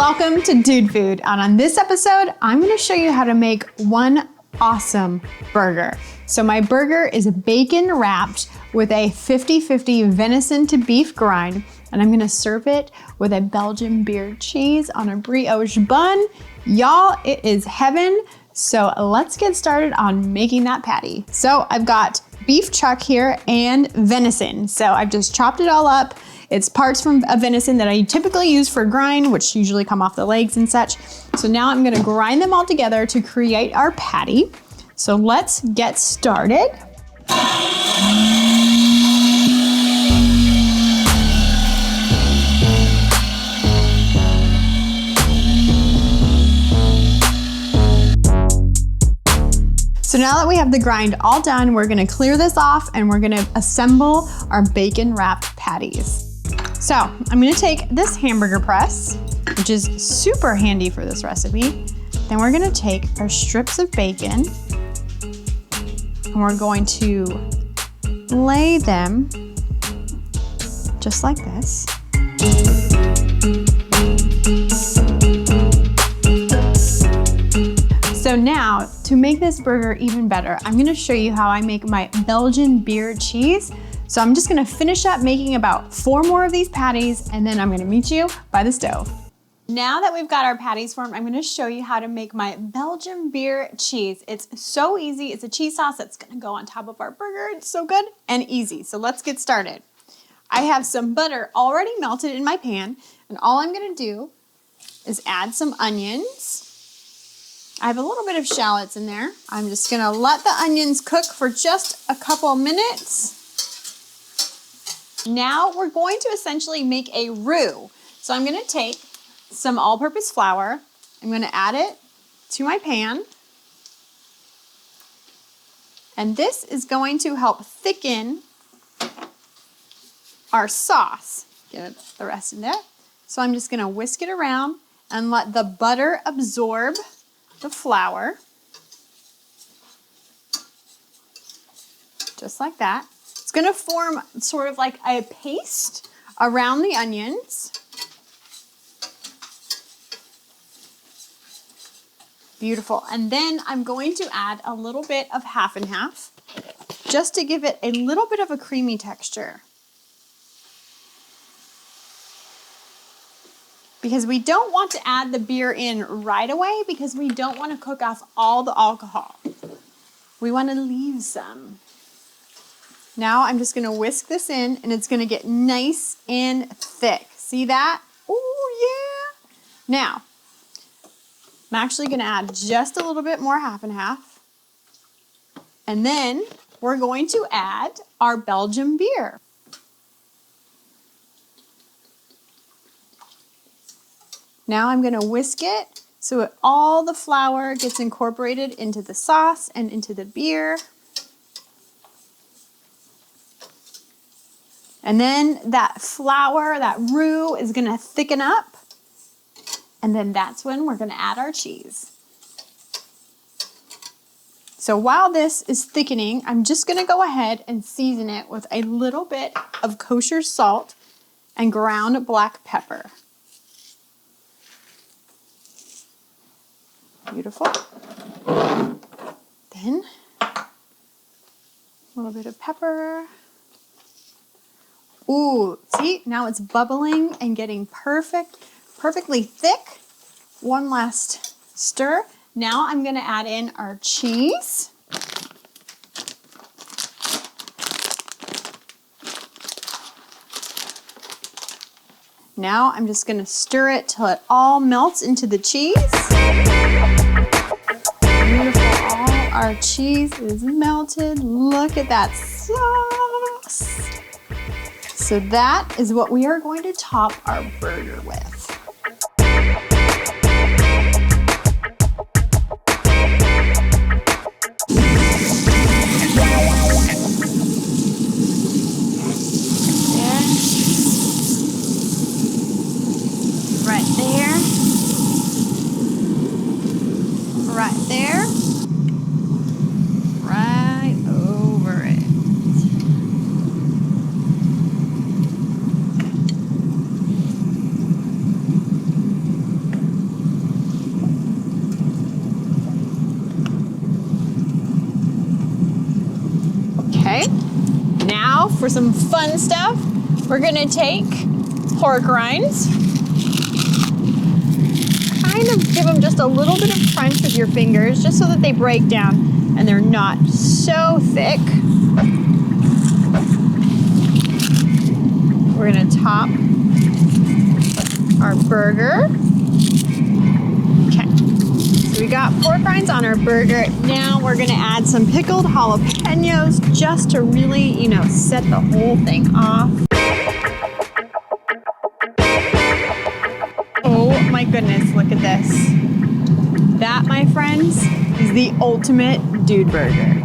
Welcome to Dude Food, and on this episode, I'm gonna show you how to make one awesome burger. So my burger is bacon wrapped with a 50-50 venison to beef grind, and I'm gonna serve it with a Belgian beer cheese on a brioche bun. Y'all, it is heaven. So let's get started on making that patty. So I've got beef chuck here and venison. So I've just chopped it all up. It's parts from a venison that I typically use for grind, which usually come off the legs and such. So now I'm gonna grind them all together to create our patty. So let's get started. So now that we have the grind all done, we're gonna clear this off and we're gonna assemble our bacon wrapped patties. So I'm gonna take this hamburger press, which is super handy for this recipe. Then we're gonna take our strips of bacon and we're going to lay them just like this. So now, to make this burger even better, I'm gonna show you how I make my Belgian beer cheese. So I'm just gonna finish up making about 4 more of these patties, and then I'm gonna meet you by the stove. Now that we've got our patties formed, I'm gonna show you how to make my Belgian beer cheese. It's so easy. It's a cheese sauce that's gonna go on top of our burger. It's so good and easy. So let's get started. I have some butter already melted in my pan, and all I'm gonna do is add some onions. I have a little bit of shallots in there. I'm just gonna let the onions cook for just a couple minutes. Now we're going to essentially make a roux. So I'm gonna take some all-purpose flour. I'm gonna add it to my pan. And this is going to help thicken our sauce. Get the rest in there. So I'm just gonna whisk it around and let the butter absorb the flour, just like that. It's gonna form sort of like a paste around the onions. Beautiful. And then I'm going to add a little bit of half and half, just to give it a little bit of a creamy texture. Because we don't want to add the beer in right away because we don't want to cook off all the alcohol. We want to leave some. Now I'm just going to whisk this in and it's going to get nice and thick. See that? Oh yeah. Now, I'm actually going to add just a little bit more half and half. And then we're going to add our Belgian beer. Now I'm gonna whisk it so all the flour gets incorporated into the sauce and into the beer. And then that flour, that roux is gonna thicken up. And then that's when we're gonna add our cheese. So while this is thickening, I'm just gonna go ahead and season it with a little bit of kosher salt and ground black pepper. Beautiful. Then a little bit of pepper. Ooh, see, now it's bubbling and getting perfectly thick. One last stir. Now I'm gonna add in our cheese. Now I'm just gonna stir it till it all melts into the cheese. Beautiful, all our cheese is melted. Look at that sauce. So that is what we are going to top our burger with. Right there, right over it. for some fun stuff, we're gonna take pork rinds, kind of give them just a little bit of crunch with your fingers, just so that they break down and they're not so thick. We're gonna top our burger. Okay, so we got pork rinds on our burger. Now we're gonna add some pickled jalapenos just to really, you know, set the whole thing off. Oh my goodness, look at this. That, my friends, is the ultimate dude burger.